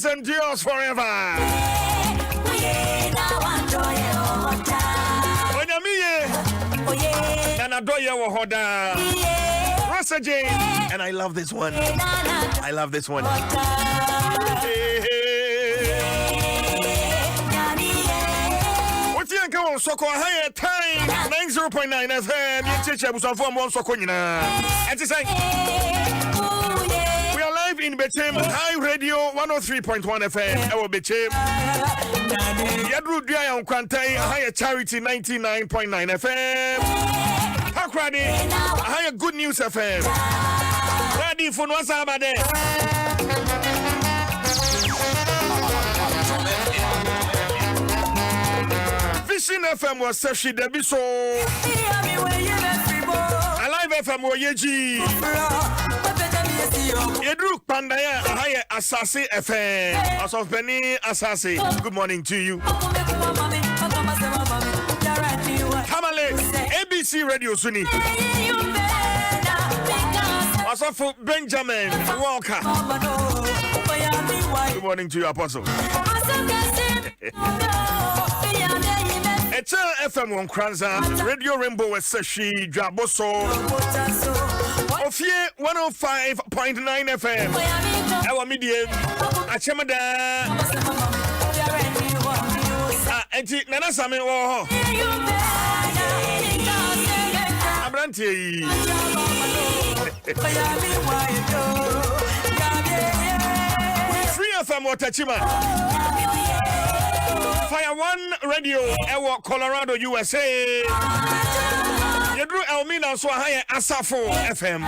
Endures forever. Rosa Jane, and I love this one. I love this one. What's your go? So call higher time 90.9 FM. You teach us on one so and to say. In Betim, High Radio 103.1 FM. I will be cheap. Yadru Dia on Quantai, Higher Charity 99.9 FM. Hakradi, Higher Good News FM. Ready for Nwasabade. Vision FM was Seshi Debiso. Alive FM was Yeji. Yedru Pandaya, Haya Asasi FM. Asof Penny Asasi. Good morning to you. Hamale, ABC Radio Suni. Asof Benjamin Walker. Good morning to you, Apostle. Etel FM on Kranza, Radio Rainbow Seshi, Dwaso. Ofie 105.9 FM. Our media. Achemada. Enti nana same wo. Abrantie. Free FM Watachima. Fire One Radio, Ewa Colorado, USA. Yedru Elmina so higher Asafo FM.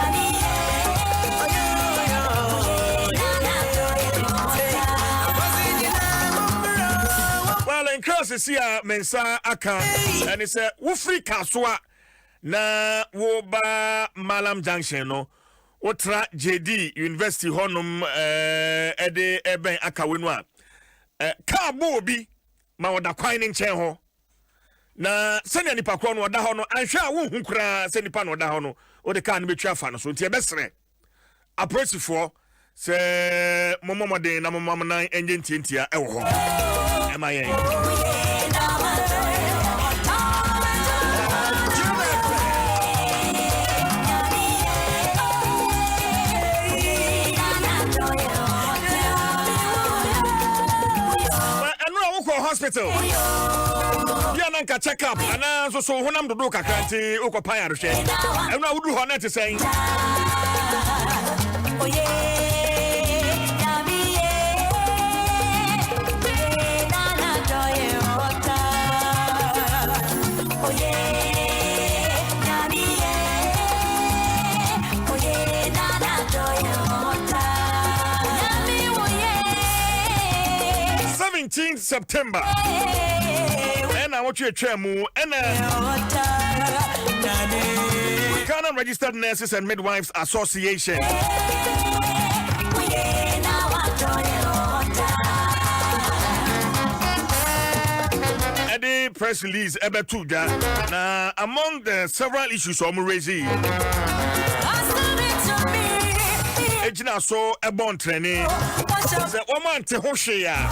Well, in cross is here Mensa Aka, and it's a Wufri Kaswa na Woba Malam Junction no. Otra JD University Honum Ede Eben Akawinwa. Kabo bi ma wada kwan ne nchen ho na sene nipa kro no wada ho no anhwa wo hu kura sene nipa no wada ho no o de ka no betwa fa no so ntie besere approachfo se momomode na momomnan enje ntientia e wo ho e ma yen hospital. You nanka check up and so honam do kakranti ukopaya rehwe. And na wudu ho na te sen. September. And I want you to chemu and Ghana Registered Nurses and Midwives Association. Eddie press release ebe tuja na among the several issues I'm raising. Ejina so ebon training. The woman te hoshe ya.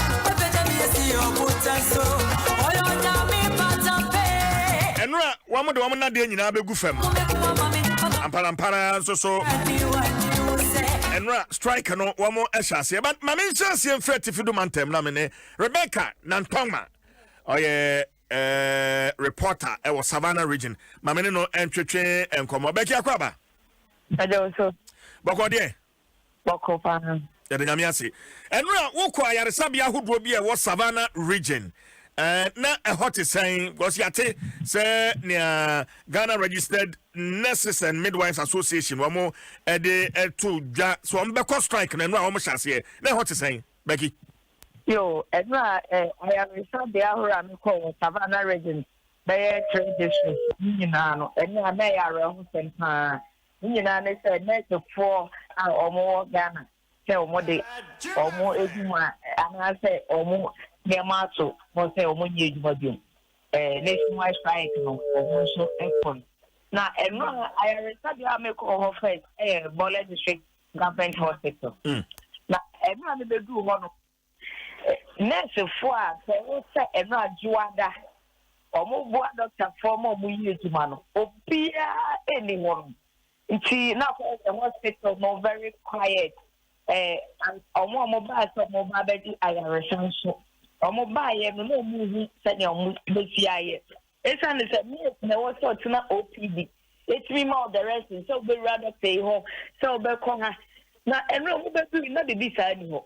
Enra wamu de wamu na de nyina begu fam. Ampara so. Enra strike no wamu ehase. But mama chance em fret if you do mantem na me ne Rebecca Nantoma. Oye reporter e was Savannah region. Mama ne no entwetwe enkomo. Beki akwaba. Adom Boko de. Boko pa. Yadanyamiasi. Enra woko ayaresabia hudro bi e was Savannah region. na a hot is saying because yate say near Ghana Registered Nurses and Midwives Association wamo de to so on beko strike na no almost as here na hot is saying Becky Yo, I am referred the hour I'm called Savannah region. They trade district, you know, and I may around Santa. You know, they said next to 4 or more Ghana. Tell more day or more Eduma, and I say or more near Mato, or say or more years volume. Nationwide strike, no, or so excellent. Now, and I referred the army call her face, Bola district government hospital. Now, everyone will do one. Nurse for so say e na juada omo bo doctor for mo yi ejuma no obia anyone nti na for the hospital no very quiet and omo ba so mo ba be di ayaresan so omo ba ye no no mu se ne omo be fi aye esa ne se me na wo so tuna OPD it me more the rest so be rather pay ho so be ko ha na enro mo be do na de bi sa ni ho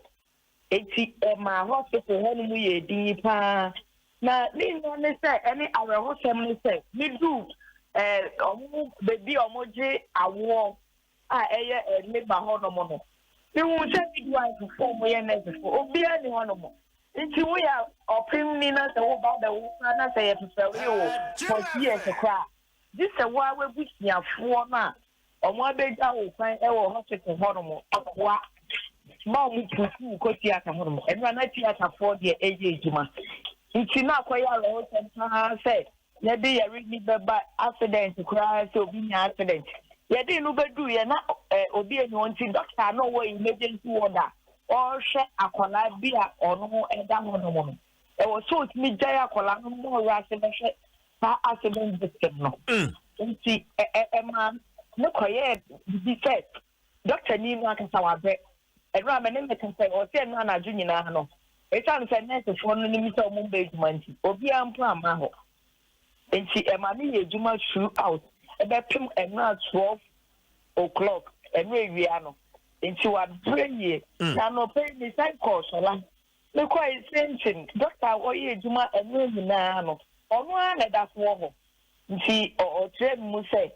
eti my hospital hanu mu ye din pa na ni no ne say any our hosem ne say me do omo baby omo je awo a eye me ba ho no mo no ni wo say me do I for mo ye na for obi ani ho no mo enti wo ya opim ni na say wo ba da wo na say ye to say wo for years kra this say wa we busiafo na omo abeja wo kwan e wo hospital ho no mo akwa Mom to go theater home, and run a theater for the ejima. It's not quite a lot and said, let be a really bad accident to cry so being accident. Yet they no do you not obey wanting doctor no way emergency order or share a collab beer or no and down on the woman. It was so to me Jaya Colano more accident victim. No, see a man no quiet be said. Doctor Nino can our bread. And Raman can say, or say, Nana Junior. No, it's unfair for no limit of Mumbai money. Obiam Plamaho. And she a mammy, Juma throughout about him and not 12 o'clock and Raviano. And she was brilliant. Now, no pay the same course. Look quite sensing. Doctor, or ye Juma and Raviano. Or one at that war. She or Trem will say.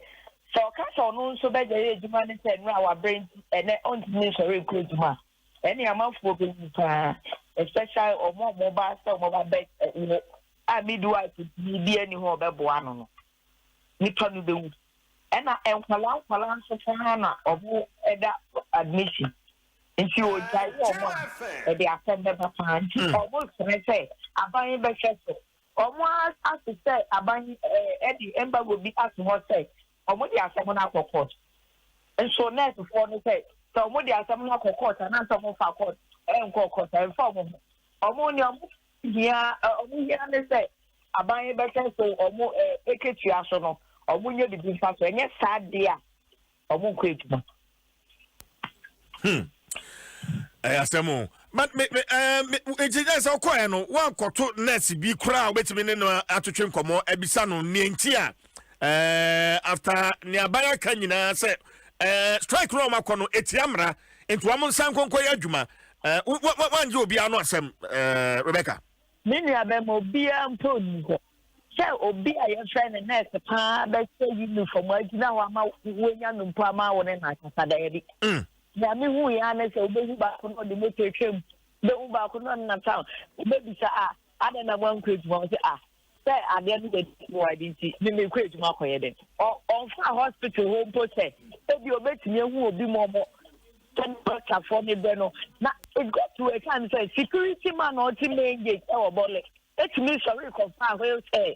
So, Castle knows so bad the Juma and our brains and on necessary good Juma. Any amount for being especially or more mobile, so mobile bed. I midwife to be any more babuano. Nippon the wood. And I am Palan Sofana of admission. And she would die one. They are sent never find. Almost, can I say, I buy a better. Almost as to say, I buy Eddie Ember will be asked what say. Omodi asemuna ko court enso nurse for no say so omodi asemuna ko court and answer mo fa court enko court and form omoni here ne say aban be so omo eketu aso no omonye de bi fa so enye sad dia omo ko etuma asemo but me engineer say okoye no wan koto nurse bi kura obetimi ne no atotwe nkomo ebisa no ne ntia after nearby Kanyina said, strike room akono etiamra into one sankonko adwuma. What you be anossem, Rebecca? Many of them will be important. So, Obi, I am trying to nest a pa, but say you from what now I'm out when young Pama or an I Yami, who we are, so baby back on the motor trim, the back on the town. Baby, sir, I don't know one quick one. Say, I didn't get why didn't see me quit Marco Eden. Or hospital home process. If you bet me who will be more for me, Beno. Now, it got to a time say security man or team engage our body. It's me sorry, confirm will say.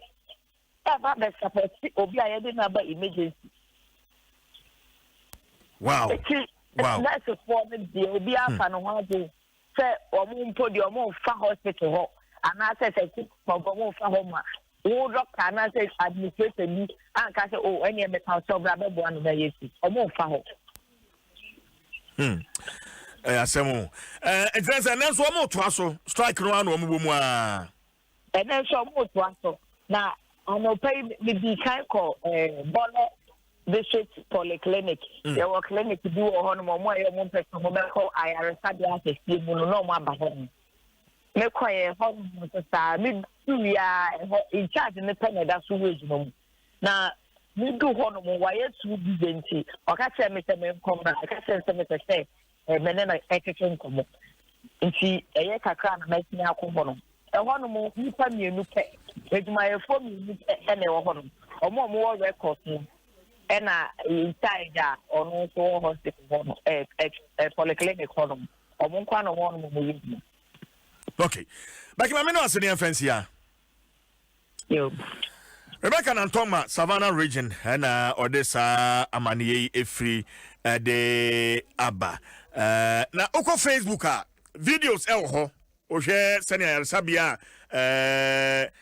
About the support, Obi, I didn't have emergency. Wow. Wow. That's a form of the Obi, and one day, say, or moon put your more far hospital. And I said, for home. Oh, doctor, and I said, administrator, and I said, oh, any of the council, grab one of the years, or more for Asemo. And there's an answer more to us, strike around one woman. And then some more to us. Now, I know pay the kind call, Bola District Polyclinic. There were clinic to do a honor more, one person who call IRS, no more. me kwaye ho so sa me ya in charge ne pen da so wage no na me do ho no wa ye tu bizenti o ka che me se me kom na ka che se me se me na ekeke nkomo nti eye kakra na me tia akọ no e ho no mo nipa mienu pe ejuma ye fo mienu pe na e ho no omo wo record no e na inside a ono so hospital ho no polyclinic ho no omo kwa no ho no mo yi. Okay. Back in my no fancy ya. Yo. Rebecca Nantoma, Savannah region, and Odessa Amani Efri de Abba. Na Oko Facebook videos elho. Oje senia sabia that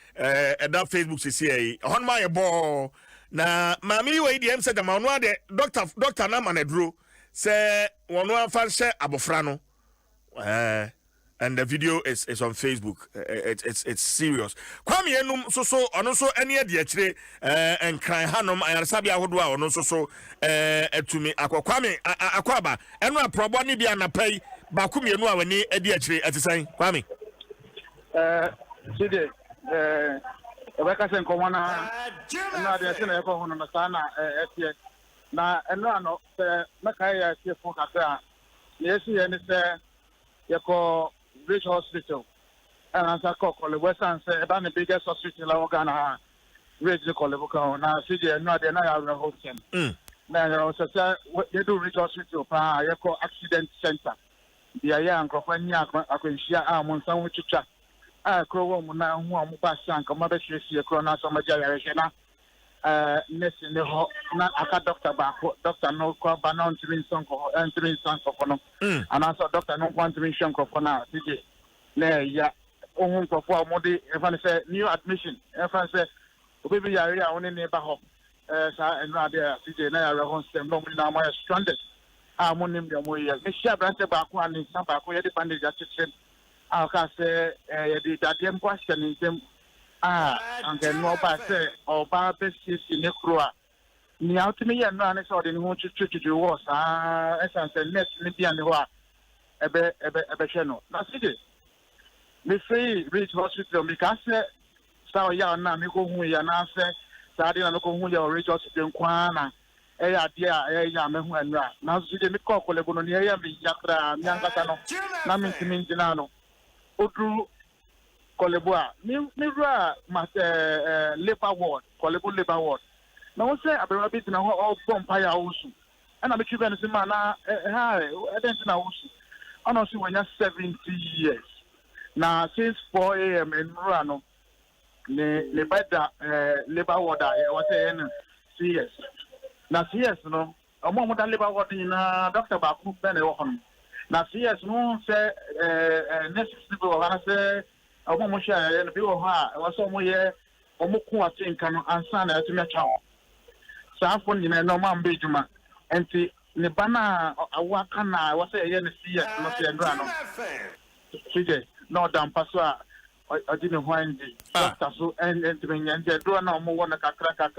Facebook CCA. On my ball. Na mami we DM said the manwa de doctor na manedro say wonwa fan share abofrano. And the video is on Facebook. It's serious. Kwame enum so ono so ene de akire en kran hanom ayarsabia hodo a ono so etumi Kwame akwaba eno aprobo ne bia na pai ba kumienu a wani de akire atisan Kwame sidi Rebecca sen komona na de sen e ko hono na sana etie na eno ano maka ya tie fo kaka yesi ye se yako Rich Hospital and as I call the Western say about the biggest hospital in Ghana, Rich College, now CJ, no, they're not hosting. Now, they do Rich Hospital, Yako Accident Center. The young Cropania, I can share Amon, some which chat. Crow, now, who are Mubashan, Commander, she crona, some generation. Next in the hot, not a doctor, Doctor No Crop, Banon, entering Son for Fono, and also Doctor No want to mention for now. CJ, yeah, for Modi, if I say new admission, if I say, maybe area only neighborhood, and rather CJ, Unauthorized, no, now my stranded. I'm on him, Michelle Branche Bakuan in some Baku, the bandage at I'll say, the damn question is them. And then no by say or Barbes is in the crew. Ni out to me and run so in who to do was as I said next Libyan a channel. Now see me say Rich Hospital because so ya na me go hu ya na say Sadi na ko hu ya Rich Hospital kwana dia ya me hu anra. Now see me call ko le bono ni ya mi yakra mi angata no na mi tinina no odru Koleboa, Mira, labor ward, Kolebo labor ward. Now, say, I've been rabbit in a whole bonfire also. And I'm a Cuban man, I didn't know. Honestly, when you're 70 years. Now, since 4 a.m. in Murano, the better labor ward, I was saying, CS. Now, CS, no, a moment I labor ward in Dr. Baku Benny. Now, CS, no, say, next people, I say, I want to share and be over. I was somewhere or more think and son to me. So I'm finding a normal Bijuma and the Nibana, I walk on. I was a yen see not a grano. CJ, no damn password. I didn't find the doctor so and entering and they do no more one a crack.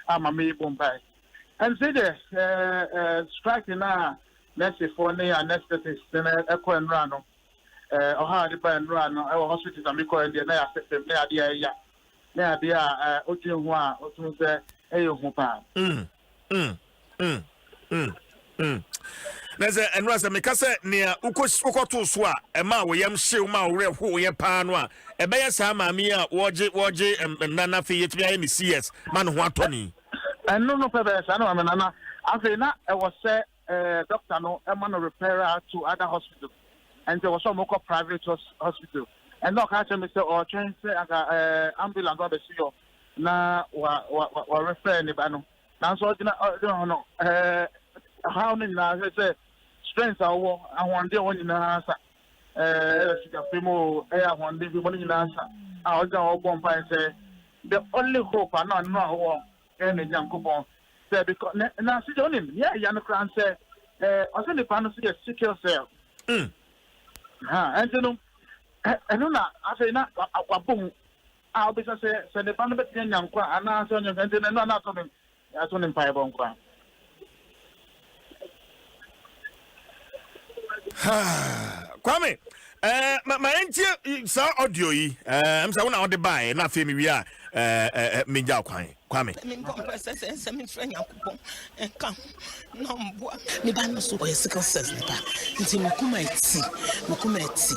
I'm a me bombay. And CJ, striking now, let's say for near anesthetic, then a coin rano. The brand run our hospital and because the near system near the near the Ojua or to There's a and Rasa Mikasa near Uko Swa, a ma we am shield ma real who ye panwa, a bear sama mia, Waje, and Nana Fee to be any CS, man who Tony. And no, I know, Nana. I say, I was say, Doctor No, a man repairer to other hospitals. And there was some local private hospital. And no catch me say or change ambulance or the CEO. Na wa refer ni bano. Na so no how many na say strength awo awon dey won na answer. Sika primo awon dey won na answer. Ah oja ogbon pa say the only hope na no any Yankopon say because na see the only yeah ya no can say also the panel see sickle cell. And you know, I say, not a boom. I'll be say, the Panabet Yanqua, and answer your and then not something as one empire bonqua. Kwame, my auntie saw audio yi I'm saying when I the buy na fe me wi a menja kwan kwame me compress nsem mfrɛ Nyankopɔn enka no mboa me ba no so boy sickle cells ne ba nti mukuma eti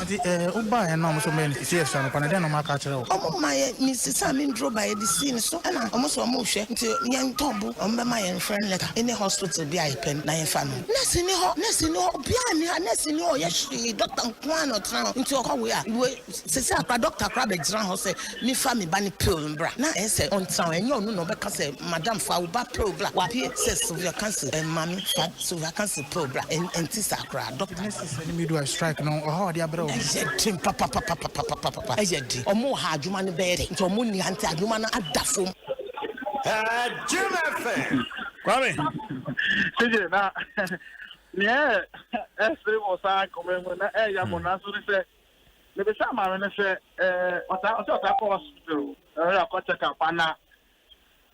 nti oba e na mo so me ni CS no pa na den no ma ka kyerɛ wo omo ma ye mi sisa me ndro ba ye di scene so na omo so omo hwɛ nti yen tobo omo be ma ye friend letter any hospital bi a pen na yen fa no nurse ni ho bia ni nurse ni ho ye hwe doctor nkwan no tran nti okwa we a we sisa akra doctor akra be gira ho say me fa me ba ni pill mbra na e say on tran enye onu no be ka say madam fa wo ba pill bra wa pie say severe cancer mami fa severe cancer pill bra enti sakra doctor nurses ni me do a strike no o ha dia bra o ejetim papa ejedi omo ha adwuma ne be nti omo ni anti adwuma na adafom Juma fan kwame sije na ne ese wo sa komemo na ya mo na so se le be sa ma me se ota ko hospital ya ko check up na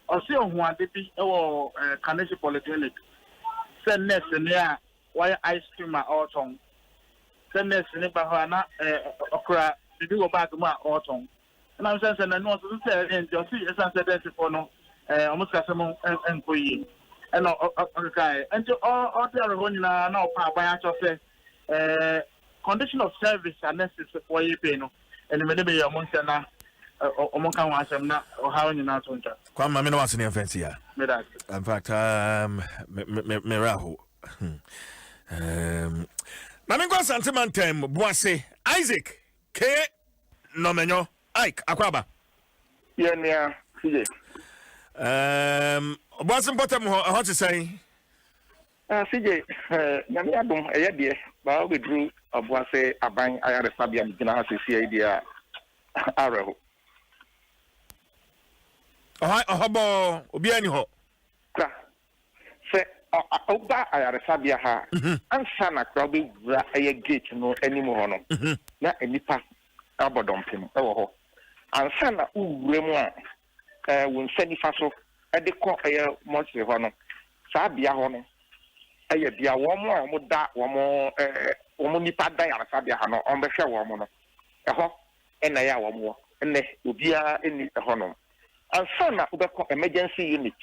o se ohun ade bi e wo Carnegie Polyclinic se nurse ne a why ice cream a autumn se nurse ne ba ho na okra bibi wo bag mu a autumn na am say na no so se e nti o si e san se dance for no almost kasemo enkoyi and okay and all the other one na pa ban acho say condition of service and necessary for you pay no and me be your month na omo kan wa asem na o ha onyi na to nta kwa ma me no wase ne fancy ya me that in fact me raho na me go sentimentem Boase Isaac K no menyo Ike akwaba yeah nia CJ what's important how to say CJ nyame adom eye de ba we drew Boase aban ayare sabia gina ha sisi idea areho bo obi ani ho kra se oba ayare sabia ha ansa na kra be wura eye gate no animu ho no na enipa abodompem e wo ho ansa na uwure mu a won sani faso de ko mochi ho no sa bia ho no aye bia wo mo a mo da wo mo nipa da ya sa bia ha no on be hwe wo mo no ho na ya wo mo ene obia eni ho no ansa na ubeko emergency unit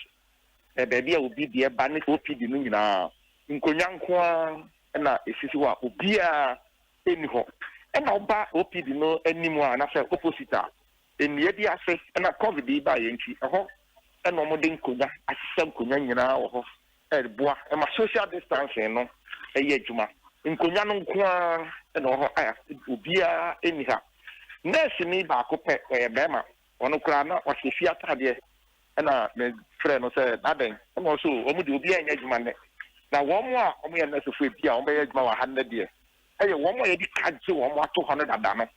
baby a obi de ba ne OPD no nyina nkonya nko na esisi wa obia eni ho na oba OPD no animu a na se opposite enie di ase na covid ba ye nti ho na omo de nkonya asesa nkonya nyina wo ho boa ma social distancing no eye adwuma nkonya no nko na ho aya obia eni ha nurse ni ba ko pe bema ono kura na o se fia tade na me frɛ no sɛ daden no so omo de obia enya adwuma ne na wo mo a omo ye nurse fo bia omo ye adwuma wa ha na de eye wo mo ye di kaje wo mo ato ho no dada no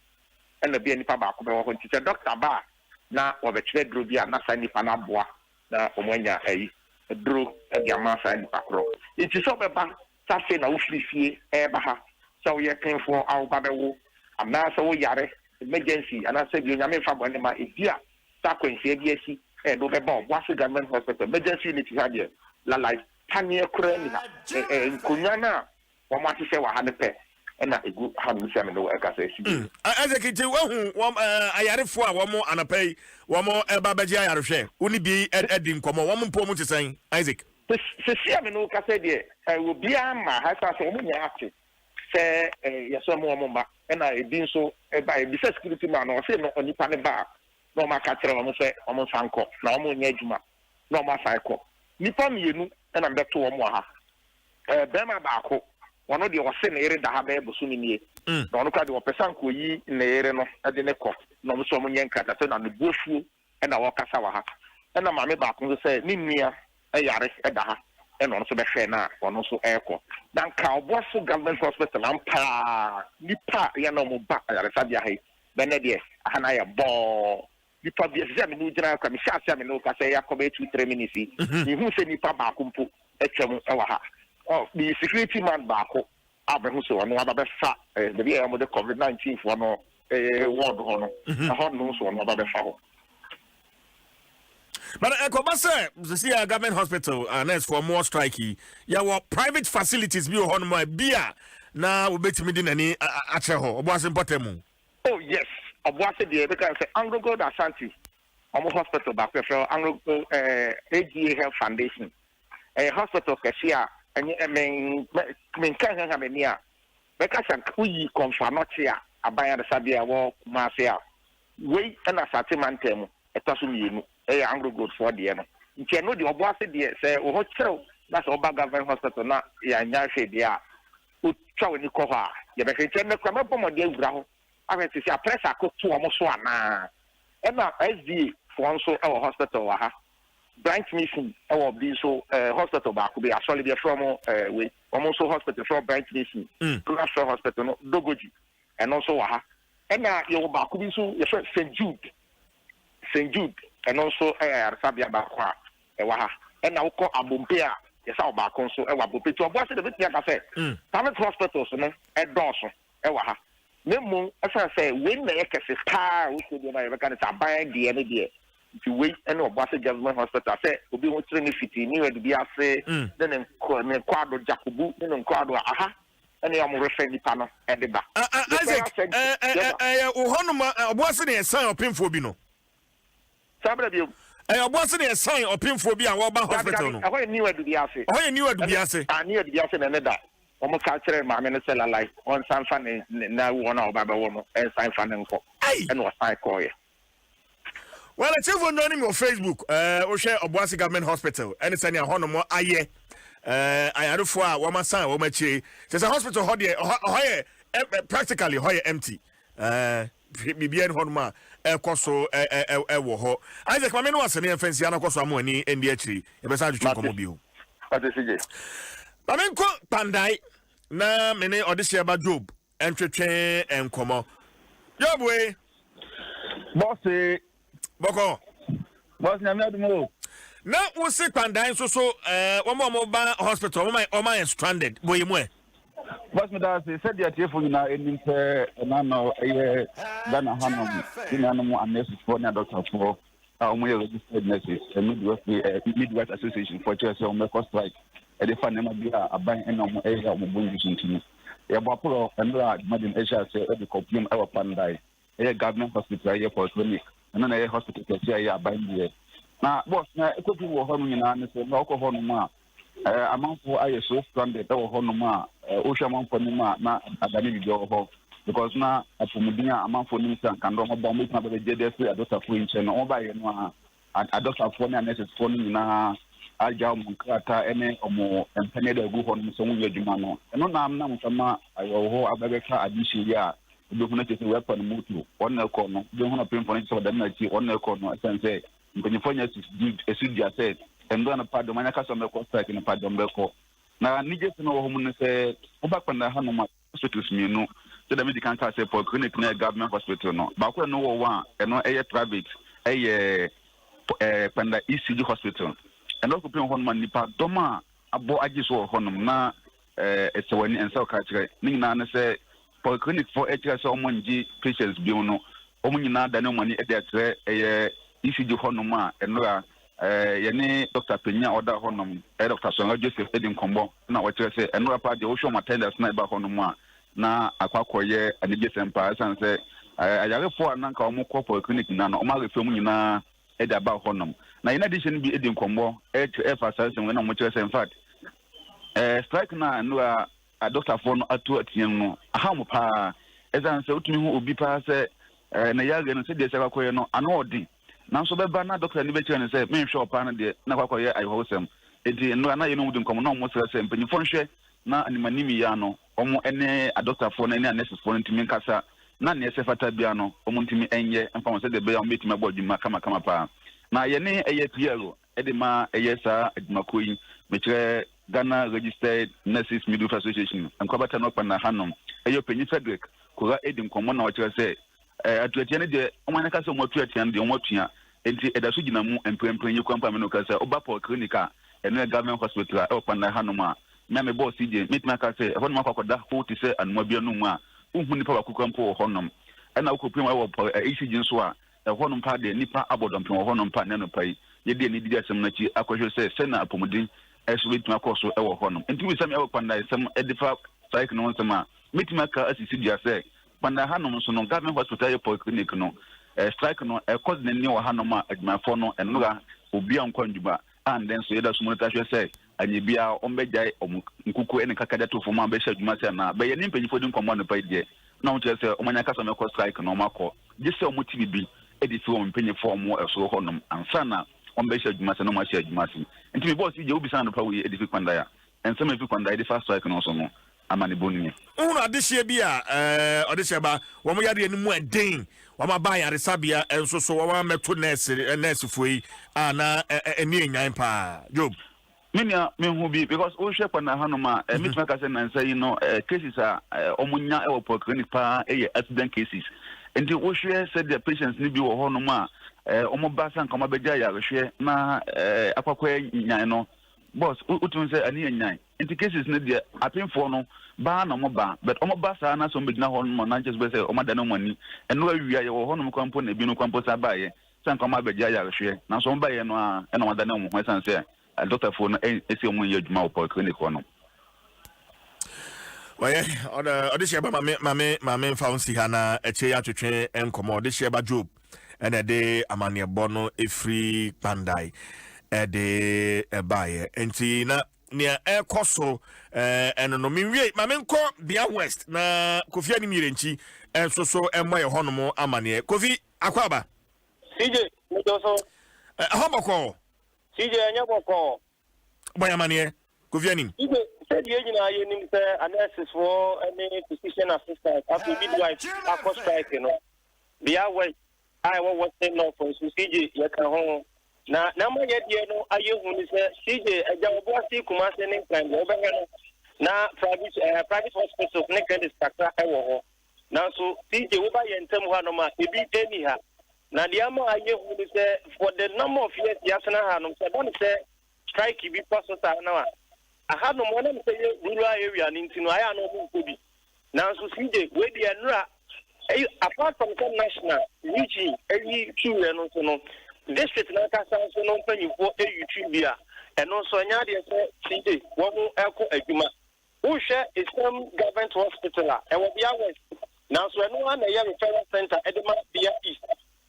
na bia nipa ba ko be wo nti sɛ doctor ba na wo be kyerɛ dro bia na sa nipa na boa na omo anya ayi dro e ama sa nipa kro nti so be ba sa fe na wo frifie e ba ha so ye kenfo awo ba be wo ama so wo yare emergency ana se bi nyame fa bone ma ebia sa kwensie bi asi do be ba Boase government hospital emergency unit ha de la life tanye kura ni ha nkonya na wo ma se wa ha ne pe na egu ha no se me no e ka se si Azekiti wo ayarefo a wo mo anapai wo mo eba baji ayarehwe oni bi edi nkomo wo mo mpo mu tisan Isaac se si me no ka se de wo bia ma ha sa so mo nya ate se yeso mo mo ma na ebi nso eba ebi se security man no se no onipa ne ba no ma ka tere mo se o mo sanko na o mo nya adwuma na o ma sanko nipa mienu na mbeto wo mo ha bema ba ko wono de wo se na ere da ha ba ebusu ni nie na wono ka de wo pesanko yi na ere no de ne ko na mo so mo nya nkata se na ne buafuo na wo kasa wa ha na ma me ba ko se ni nua yare da ha na wono so be hwe na wono so eko dan ka Boase government hospital ampa nipa ya na mo ba yare sabia ha bene de aha na ya bo nipa bi se me no gyina ka me sha se me no ka se ya ko be 2-3 minutes ni hu se nipa ba ko mpo etwam e wa ha the security man ba ko abehu se wono aba be fa the be am the COVID-19 for no ward ho no na ho no so wono aba be fa ho. But Kobase, the government hospital, nurse for more strikey. Yeah, what private facilities be on my beer. na wobetimi di nani ache ho Obuase mpotemu. Oh yes, Obuase dey because Anglo Gold Ashanti Omo hospital back for Anglo AGA Health Foundation. Hospital Kesia and men kan ha mania. Because we confirm not here abaya the sabia wo mafia. We na satimantem etoso mienu Anglo Gold for the no. Nti no the Obuase dey say o ho kyerɛw that's Oba Government Hospital na ya nya hwe dia. O twa ni ko ha. Ye be hwe me kwa mabɔ mɔde awura ho. Ahwe ti say pressure ko to omo so ana. E na SDA for nso e hospital wa ha. Branch mission our be so hospital back be actually be from we almost hospital from branch mission national hospital no dogoji and also wa and you back be so St. Jude and also Sabia back wa and now call Abumpia yes our back so e wa Abumpia to Obuase the bit ya say private hospitals no e doso e wa ha memo as I say when na ekese car we could do na e can say buy the to wait and Obuase Government Hospital say obi won training fiti ni we be ase then kwado Jacobu then kwado aha and you am refer nipa no e de ba Isaac uhonuma Obuase na sign opimfo bi no sabra bi Obuase na sign opimfo bi a wo ba hospital no ahoy ni we be ase ani we be ase na da omo ka kire ma me no sell life on san fa na won na oba ba wo no en san fa ne nko and was sign call ye. Well, it's even on your Facebook. Share Obuase Government Hospital. And it's any honomo aye. I had for one my son, there's a hospital practically empty. Bibian honma koso wo Isaac Mameno was an fancy ana koso amoni NDH. E be sa ju komo bio. What is it? Mamenko Pandai na mene odisia ba Job entwetwe enkomo. Job we. Boss Boko. Boss Nyamedmo. Na wo se Pandai so wo ba hospital wo my stranded boy mu e. Boss me da say dia tiefo na enim se na no Ghana Hanom inanom anesses for na doctor for omo registered nurses Midwest Association for church o me cost strike e dey fan na bia aban enom area omo bonus ntini. E baporo enra madin Asia say e dey complain our Pandai government hospital here for clinic. And then hospital to see a band now, boss, now, it could be Honoma and say, local Honoma. Among for I so stranded over Honoma, Oshaman for Nima, not at the video because now at Medina, among for Nisa, can don't bomb it, but the JDS, a doctor for inch and all by a doctor for Naness for Nina, Ajam, Krata, any or more, and Peneda go on some Jumano. And no, I'm not some I will have a car addition. Don't a weapon mutu on the corner, don't want to pay for it so that night on the corner, and say, when you find a studio said, and then a part of my customer cost strike in a part of Belco. Now, I need to know whom say, go back on the Hanoma hospitals, me no, so the medical say for clinic near government hospital, no, but no one, and no a private, a Panda ECG hospital, and also pay on money, but Doma, a boy I just saw Honum, na, it's a one and so catch, Nina say, for clinic for HS someone G patients biono omuna da no money e dey ECG honoma enra yene Dr. Penya order honum Dr. Songa Joseph Edin Kombo na what say enra pa de osho attendance na ba honoma na akwakoye anije sempa san say ayare for ananka omukọ for clinic na no ma refe mu nyina e dey ba honum na in addition bi Edin Kombo emphasize when na mo say in fact strike na enra a doctor for no atu atien no aham pa ezan se utumi hu obi pa se na yage no se de se kwakoye no ana odi na so beba na doctor ni be kire ne se me hwe opa na de na kwakoye ai hosem edi no ana ye no mudin komo na mo se se mpanyifo nhwe na animanimi ya no omo ene a doctor for na ene nurses for ntimi nkasa na ne se fata bia no omo ntimi enye mfa mo se de be ya metimi abodwuma kama pa na ye ne eye piero edi ma eye sa adwumakoyi me kire Ghana Registered Nurses Midwife Association and Kwabata no pa na hanom eyo penyi Frederick kura Edin Kombo na wakira se atuatia ne de omanaka se mo atuatia ne de mo tua enti edaso gina mu emprempren yi kwampa me no kasa oba for clinica eno government hospital e pa na hanom a me me boss DJ mitma ka se ho no makokoda ho ti se anuma bia no mu a unhu nipa bakukwampo honom ena ukopim wa ECG nso a ho no pa de nipa abodompem ho no pa ne no pai ye de ni di asem na chi akohwe se na apomodin esubit makoso ewo honom enti wi sam ewo panda sam edifa strike no nsema metimaka asisi dia say panda hanom so no government hospital polyclinic no strike no cause ne wa hanom a adwumafo no enura obi ankwanduba and then so yeda so monitor say anyebia ombegya nkuku ene kakada to fo ma be sha adwuma say na be ye ne mpanyifo di nkomo no pa die na won say omanya kasa me strike no makọ gise omuti bibi edi fi o mpanyifo mo eso honom ansa na ombegya adwuma say no ma sha adwuma say nti me boss je obi san no pa we edi fi kwanda ya ensa me fi kwanda edi fast strike no so no amani bonu unu adehye bi a odehye ba wo mo yade animu eden wo ma ba yare sabia enso so wo ma meto nurse foi ana eni enyan pa Job Minya mehu bi because o hwe pana hanoma mitma ka se nansa yi no cases a omunya e wo polyclinic pa accident cases enti o hwe said the patients ni bi wo honoma omo ba san kama beja ya hwe na akwakwa nyan no boss utun se ani nyan enti cases ne de apinfo no ba na mo ba but omo ba sa na so mbedina honoma na just be say omo da no mani eno awia ye wo honoma kwampo na bi no kwampo sa ba ye san kama beja ya hwe na so mba ye no a eno wada na mo ho san se doctor for no esi omo ye adwuma wo clinic no waye ode sheba mame founsi hana eche ya twetwe enkomo ode sheba Job ene de amane bono efri pandai ede ebaye enti na nia ekoso eno no minwie mame nko bia west na Kofi ani mirenchi enso so emoye honomo amane Kofi akwaba CJ medoso homoko CJ anyaboko boya mane Kofi ani CJ said you na ye nim say analysis for any physician assistant after midwife across strike no bia west I was saying no for CJ ye kan ho na ma ye die no aye hu ni say CJ ajawo asi kuma se ne plan ye be no na private hospitals ne kan distakta e wo ho na so CJ wo ba ye ntem ho no ma ebi eni ha na dia ma aye hu ni say for the number of years yasna ha no say don say strike bi paso sa na aha no mo na say rural area ni ntino aya no mo bi na so CJ we dia nra apart from the national region any two no so no district na kasa so no mpanyifo YouTube and also nya de say CJ wo mo eko adwuma wo hwe Islam government hospital e wo bia west na so eno na ya referral center edema bia east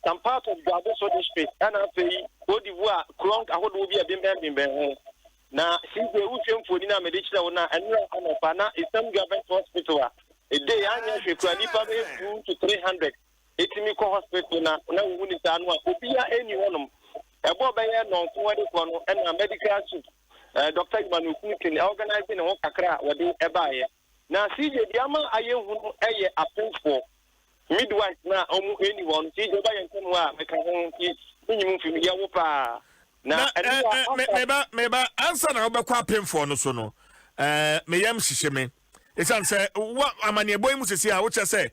some part of Dwaso district and afei Cote d'Ivoire Kronk ahodo bia bimben na CJ wo hwe mfoni na medicine wo na enra anopa na Islam government hospital a day anya hwe kwa nipa be 2 to 300 etimi ko hospital na wo ni sa no a obia eni wonom ebo be ye no so wade ko no na medical suit Dr. Emmanuel Kuntin organizing ho kakra wade ebaye na CJ diama aye hu eye approve midwife na omu eni won CJ ba ye ntemu a meka ho nyim mfimi ya wo pa na meba answer na obekwa apemfo no so no me yam hihye me esan say wa amane boy mu sesi a wo che say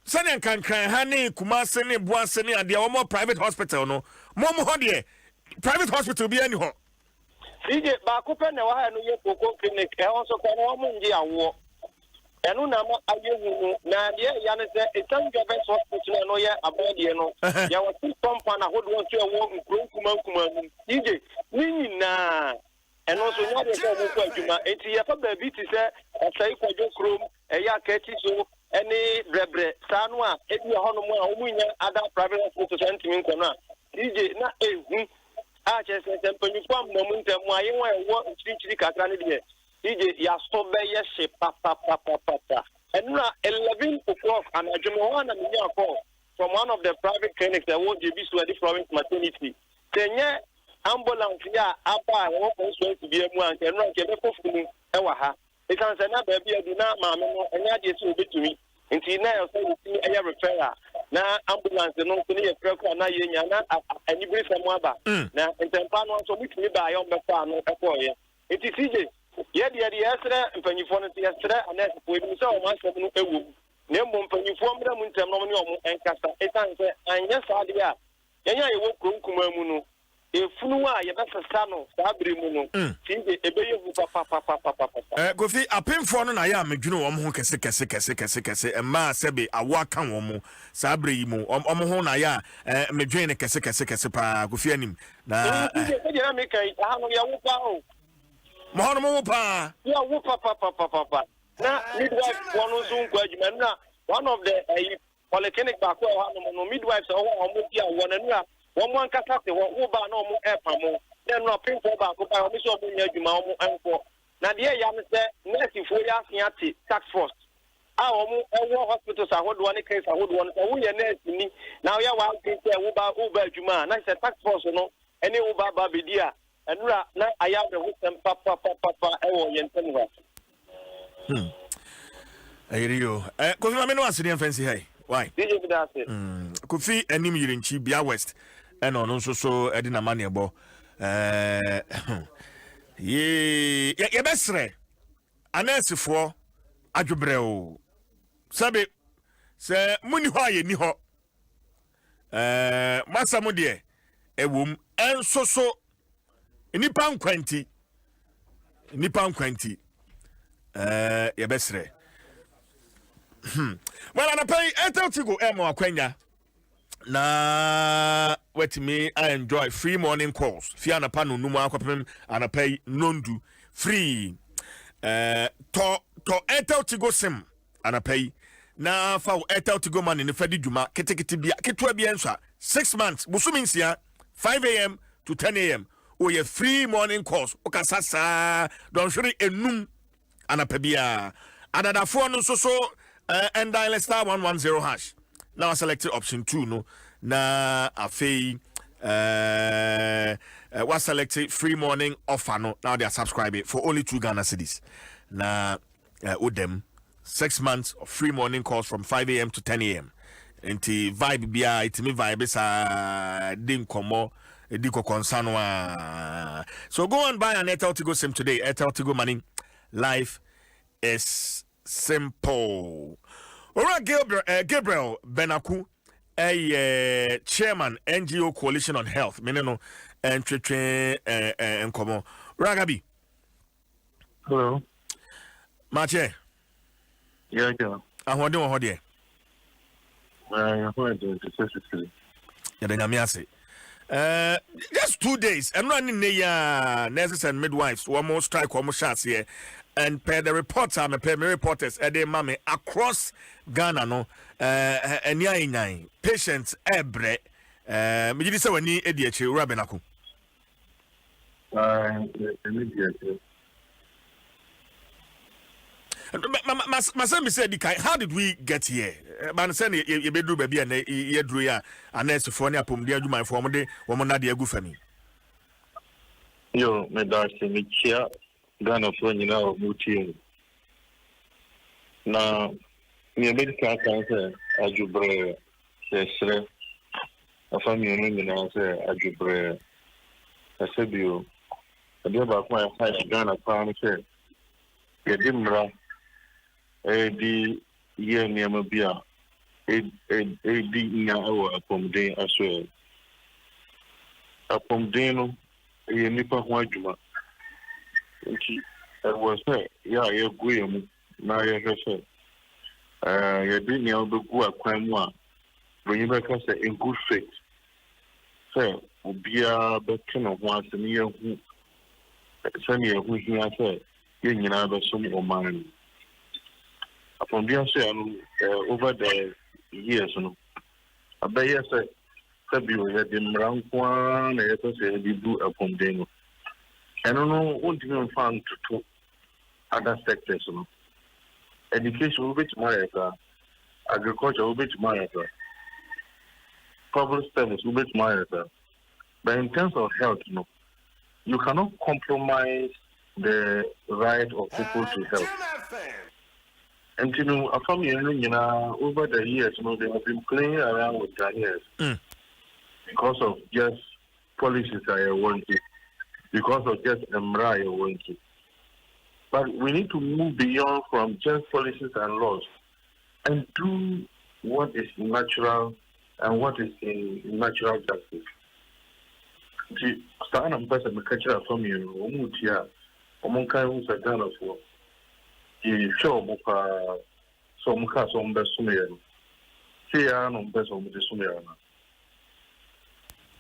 sani kankan ha ne Kumase ne Boase ne ade wo mo private hospital no mo ho de private hospital bi ani ho CJ ba ko pe ne wa ha no ye koko clinic e won so ko no mo ngi awo enu na ma aye hu na de ya ne say Islam government hospital no ye abode no ya wo ti pompa na hodo won so wo nkuma mu CJ ni na eno so nya de so mo ko adwuma enti ya fa ba bi ti say asai kwajo krom e ya ka ti so any brebre sanu a ebi ho no mo a omunya ada private hospital sentiment nko na DJ na ehu a che se sempanyu kwam na mu ntem aye wa ewo chiri kakra ne de DJ ya so be ye she pa enra 11 o'clock and ajumo wana mi nya call from one of the private clinics that wo JB Suwadi province maternity tenye ambulance ya aba wo ko so ti bi emu an enra nke be ko funu e wa ha ikan se na ba bi adu na maame no enya de so obetumi nti na yo say ti eya referral na ambulance no so ne ye preko na ye nya na anibiri samu aba na ntempa no so bitumi ba yo mbefa no ekoye nti CJ ye de yesre mpanyifo no yesre anes po ebi so o ma so no ewu ne mbom mpanyifo mra mu ntem no ne o mu enkasa ikan se anya sa de a yenya ye wo kronkuma mu no efunu a ye besesa no sabri mu no CJ ebeye hu papa Kofi apemfo no na ya medwunu wo ho kese emma sebe awaka wo mu sabri yi mu wo ho na ya medwene ne kese pa Kofi anim na CJ na me kai ha no ya wo pa o Mohon mo pa. Yeah, wo papa. Na midwife one so nkwa na one of the polyclinic back where no midwives omo bia won anu a won mo ankasa te wo ba na omo epa mo then no pin for back ba omo so omo nya adwuma omo enko na de ya me se nurse fo ya asiate tax force a omo ewo hospitals ahodo ne case ahodo no wo ye nurse ni na ya wa say wo ba adwuma na se tax force no ene wo ba bedi a enura na aya de wo sem papa ewo ye ntem ho Ayrio kofi ma me no asede fancy hey why DJ Bidase kofi anim yirinchi bia west eno no nso so edi na mane ebo ye besre anesifo adwobreo sabe se muni ho aye ni ho masam de ewum enso so nipa nkwanti ye besre well and pay Tigo emo akwanya na wait me I enjoy free morning calls fia na panu numu akwapem and pay nondu free to Tigo sim and pay na fa Tigo man in the fedi juma ketekete bia ketwa bia nso 6 months busuminsia 5 a.m. to 10 a.m. or your free morning calls okasasa don shuri enum anapabia adada phone no so and dial star 110 hash. Now I selected option 2 no na afei was selected free morning offer no now they are subscribing for only 2 Ghana cedis. Na with them 6 months of free morning calls from 5 a.m. to 10 a.m. Enti vibe bia itimi vibe sa dim komo ediko konsanwa. So go and buy an Airtel Tigo SIM today. Airtel Tigo money. Life is simple. Ora Gabriel Benaku, a chairman NGO Coalition on Health. Meneno and and komo. Ragabi. Hello. Mache. Yeah. Ahode wo hode. Just 2 days. I'm running the nurses and midwives. One more strike, one more shots here. And per the reports, I'm a reporters, Ede Mame, across Ghana, no, and nine patients, ebre, Mijisa, when you ediache, Rabenaku. Immediately. My son said, how did we get here? Man, send you bedroom baby and ye drew ya, and there's a phone up on the my former day, woman, Nadia Gufani. Yo, me darcy, me chia, Ghana phone, you know, Muti. Now, me medical cancer, Ajubre, says, a family name, and say, Ajubre, I said, you, I do about my high Ghana pound, say, Gedimra. The year near Mabia, nya our upon day as well. Upon Dano, a nipa wajuma. I was there, yeah, you're going, now you're say, you're doing your good crime one. Bring you back as in good faith. Say, will be a better of once a year who send you who he has said, you know, some of mine. Upon the over the years, a bear said, Sabu had been round one, as I said, we do upon Dano. I don't know what you found to other sectors. Education will be to America, agriculture will be to America, public service will be to America. But in terms of health, you cannot compromise the right of people to health. And a family, over the years, they have been playing around with Ghanaians because of just policies I want to, because of just Emra I want to. But we need to move beyond from just policies and laws and do what is natural and what is in natural justice. The start of person the culture from you, Omutia, Omonkai who's a Ghana for. You show some cars on the Sumian. Here on best of the Sumian.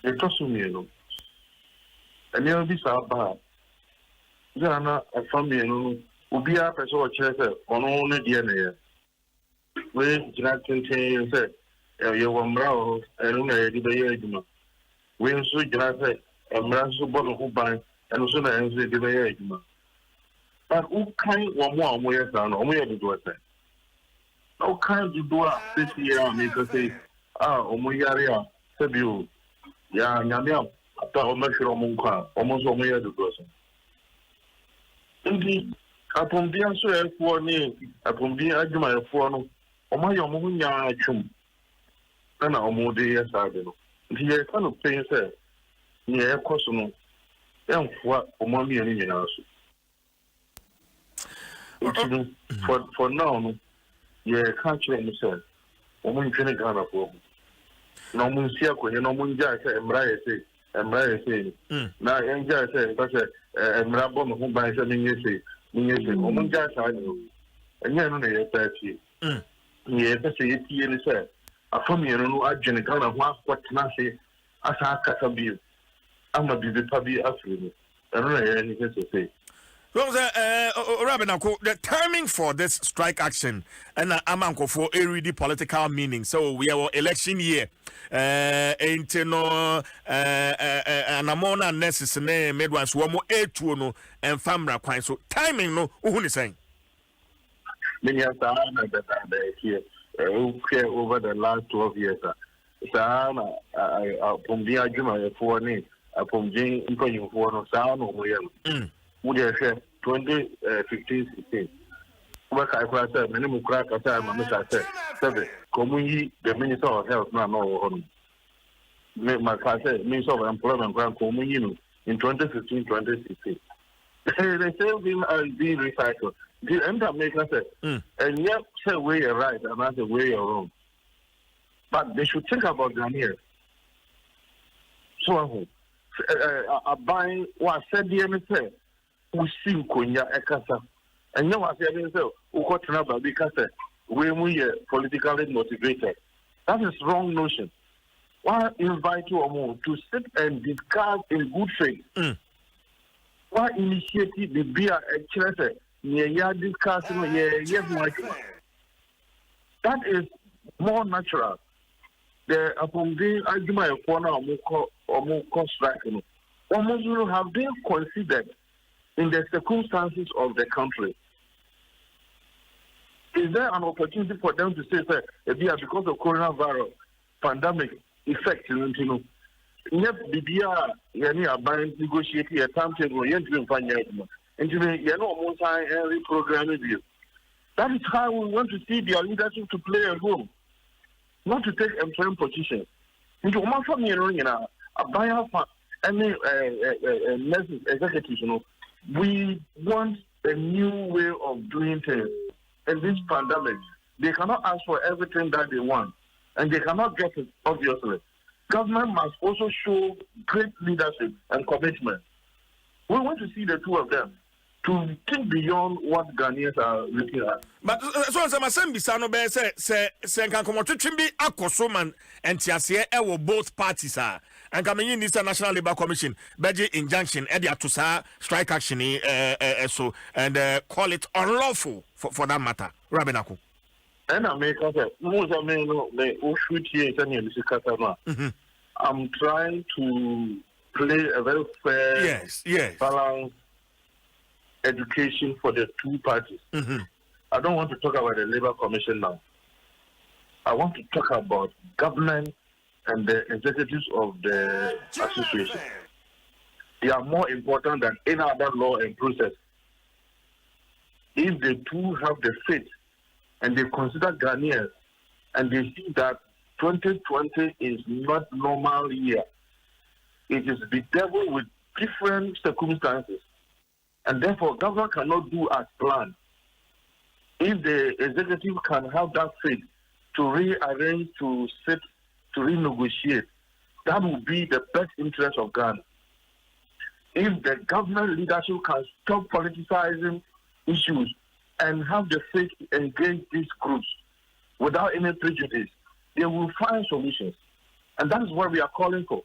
It was Sumian. And you'll be so bad. Jana, a family, Ubia, Peso, Chester, on only DNA. We Jack said, you were brown, and I did a year. We so Jack said, a brasso bottle who buy, and so I did a year. But who kind one more way down, or where to do it? How kind you do this year, make us say, Omoyaria, Sabu, Ya Yamia, after Omashiro Munka, almost Omoya to person. Indeed, upon being so for me, upon being Ajuma for no, Omayamunya chum, and Omode as I do. The kind of thing said, near Cosono, and what Omami and Indian house. For now, yeah, can't you understand? Woman can get a problem. No moon circle, no moon jack, and Brian say, now, young jack said, but and Rabon who buys a miniature, woman jack, I know. And then on the 30. Yes, I say it here, said. A family, no, I generally can't what can I say? As I cut a bill. I'm a busy puppy after me. I don't know anything to say. So, the timing for this strike action and amanko for a really political meaning. So we are election year. Ain't no anamona necessary made once one more no and famra quine. So timing no who is saying. Many of the here over the last 12 years. Sana from the argument for me, from Jane in for no sound or would you say 2015, 16? What I said, many crack at time, and I said, Community, the Minister of Health, no, my father, Minister of Employment, Grand Community in 2015, 2016. The same thing is being recycled. The end up making us say, and yet say where you're right and not the way you're wrong. But they should think about them here. So, buying what said the MSA. Who see Konya Ekasa. And now I say, who got another because we are politically motivated. That is wrong notion. Why invite you to sit and discuss in good faith? Why initiate the beer actually near discussing that is more natural. The upon being argument for now or more striking. Almost will have been considered in the circumstances of the country. Is there an opportunity for them to say, because of coronavirus pandemic effect, yet the BBR negotiating a timetable, yet to find out. And you know, every program review. That is how we want to see their leadership to play a role, not to take interim positions. Into one family, a buyer for any nurses, executives, we want a new way of doing things. In this pandemic, they cannot ask for everything that they want, and they cannot get it, obviously. Government must also show great leadership and commitment. We want to see the two of them to think beyond what Ghanaians are looking at. But so as I'm saying, Bisano Bear say, can come to Chimbi Akosoman and Tiasia both parties are. And coming in this National Labour Commission, budget injunction, Edia Tusa, strike action, so, and call it unlawful for that matter. Rabinaku. And I make us I'm trying to play a very fair, balanced education for the two parties. I don't want to talk about the Labour Commission now. I want to talk about government and the executives of the association. They are more important than any other law and process. If the two have the faith and they consider Ghanaians and they see that 2020 is not normal year, it is bedeviled with different circumstances, and therefore government cannot do as planned. If the executive can have that faith to rearrange, to sit, to renegotiate, that would be the best interest of Ghana. If the government leadership can stop politicizing issues and have the faith to engage these groups without any prejudice, they will find solutions. And that is what we are calling for.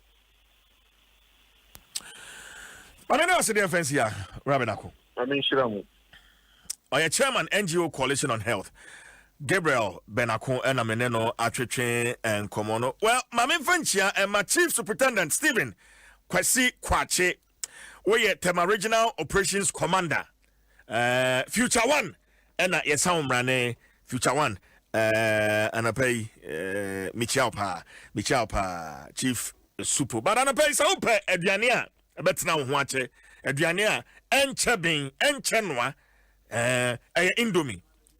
But I know what's the difference here, Rabinako. I mean, Shiramu. Or your chairman NGO Coalition on Health, Gabriel Benako and Ameneno Atreche and Komono. Well, my main friend here and my chief superintendent Stephen Kwesi Kwache, we are Tema Regional Operations Commander, Future One, and yes, I'm running Future One, and I pay Michalpa, Chief Super, but I pay so pay Adriania, but now watch Adriania, and Chabin, and Chenwa,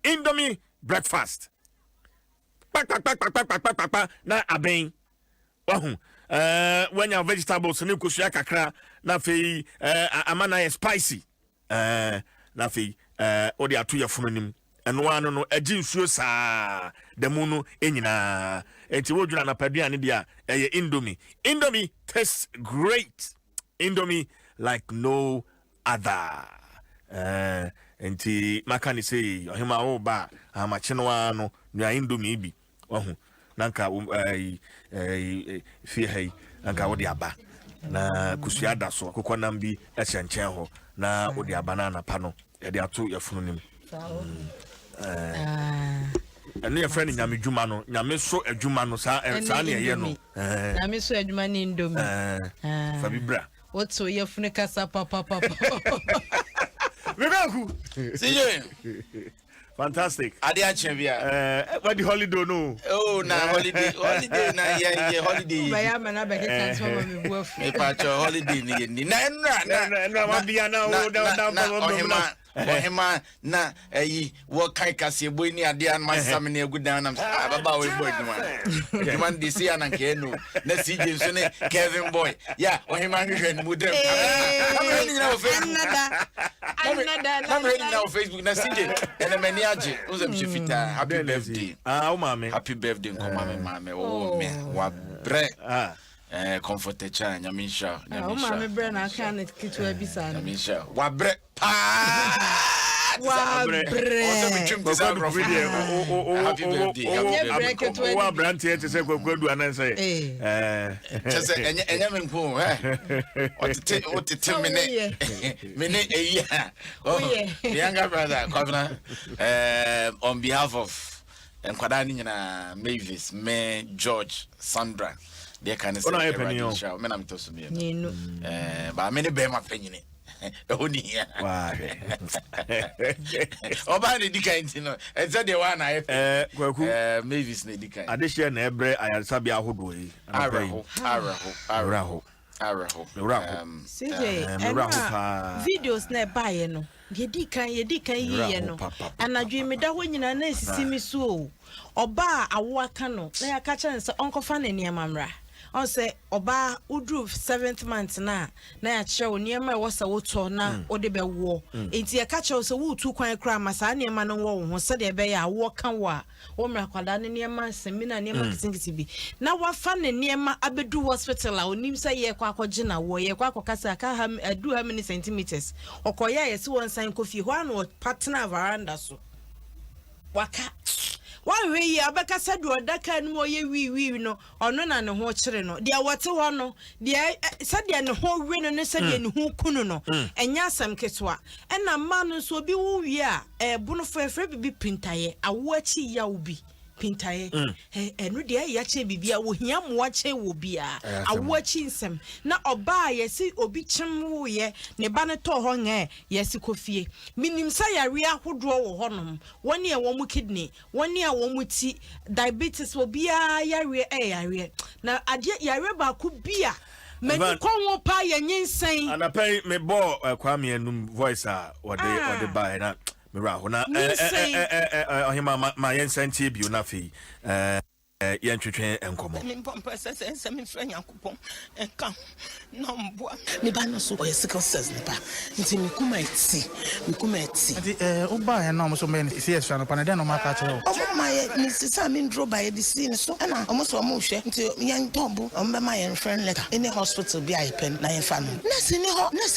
Indomie breakfast. Pack, na abeng. Wahoo. When your vegetables and you kakra, na fe amana spicy. Na fe odi atu ya fununim. And one no a gin sa the mono enyina. Enti woduna na paduane dia Indomie. Indomie tastes great. Indomie like no other. Enti makani say ohima oba amachenoa no nya Indomie bi. Wahoo. Nanka fie hai nanka wodi aba na kusuada so akokɔ nam bi ɛhyɛnkyɛn ho na wodi aba na anapa no yɛde ato yɛfunu nim ɛne yɛ friend nyame dwuma no nyame so adwuma no saa ne yɛ no nyame so adwuma ne Indomie fa bibra woto yɛfunu kasa papa Megaku CJ fantastic. Adia Chevia. What the holiday no? Oh, na holiday na yeah holiday. Baya mana be transform me bofu. Me pacho holiday ni na wa bia na o ohima na wo kai kase boy ni adia na masam na egudan na baba we boy duma. Man dey see na nke no. Na CJ so ne Kevin boy. Yeah, ohima hwehwe ni mudem. I'm reading now Facebook na CJ. And Aje, Uzemchifita, happy birthday. Mame. Happy birthday, mame. Oh, me. Wa bre. Comforte cha, nyamisha. Mame bre na kan kitu ebisa. Nyamisha. Wa bre. Pa. Wa bre. Happy birthday. Wa branti ete se kwadu ananse. Chese enya menpo, otete mene eya. Oh, younger brother, Governor, on behalf of Nkwada ni nyina Mavis, me George, Sandra, they can say show. Me na mitoso me. Ba me ne be ma panyini. Oni here. Wa. Oba ne dikan no. E say the one I kwaku Mavis ne dikan. Adehye na ebre ayasabi ahodo yi. Araho. CJ, videos na baye no. Yedi kan yiye no. Anadwe me da ho nyina na esisi mi so. Oba awo aka no. Na ya ka chan se onkofa na niam amra. On say oba udru 7th month na ya kire wo niam e wosa woto na ode be wo. Enti ya ka kire se wo tu kwan kra ma sa niam no wo ho se de be ya wo kan wo a wo mra kwada ne niam asemi na niam kitingiti bi. Na wa fa ne niam abedu hospital a onim se ye kwa akɔgye na wo ye kwa akɔkasa ka ha adu ha many centimeters. Okoya ye se won san kofi ho an partner veranda so. Waka one way abeka said odaka no ye wi no ono na ne ho kire no dia wote ho no dia said dia ne ho wi no ne said dia ne ho kunu no enya asam ketwa ena ma no so obi wo wi a bunu fo efre bibi pintaye awo achi ya obi pintaye enu dia ya che bibia wo hia mo ache wo bia awo achi nsem na oba yesi obi chim wo ye ne ba ne to ho nge yesi kofie minim sa yare ahodo wo honom woni e wo mu kidney woni e wo mu ti diabetes wo bia yare na ade yare ba ku bia meni konwo pa ye nyensen anapai me bo kwame enum voice a wode ba na Miraho na ohima ma yensantie bi na fi yentwetwe enkomo me pompa se me fra Yakobon enka no mbo me ba no so sickle cells ne ba nti me kuma eti ati oba na mo so me CS no pa na den no ma ka kire o ma ye me sisa me ndro ba ye di sin so na o mo so mo hwe nti yan tombo o mbe ma ye friend letter in the hospital bi ai pen na ye fa no nurse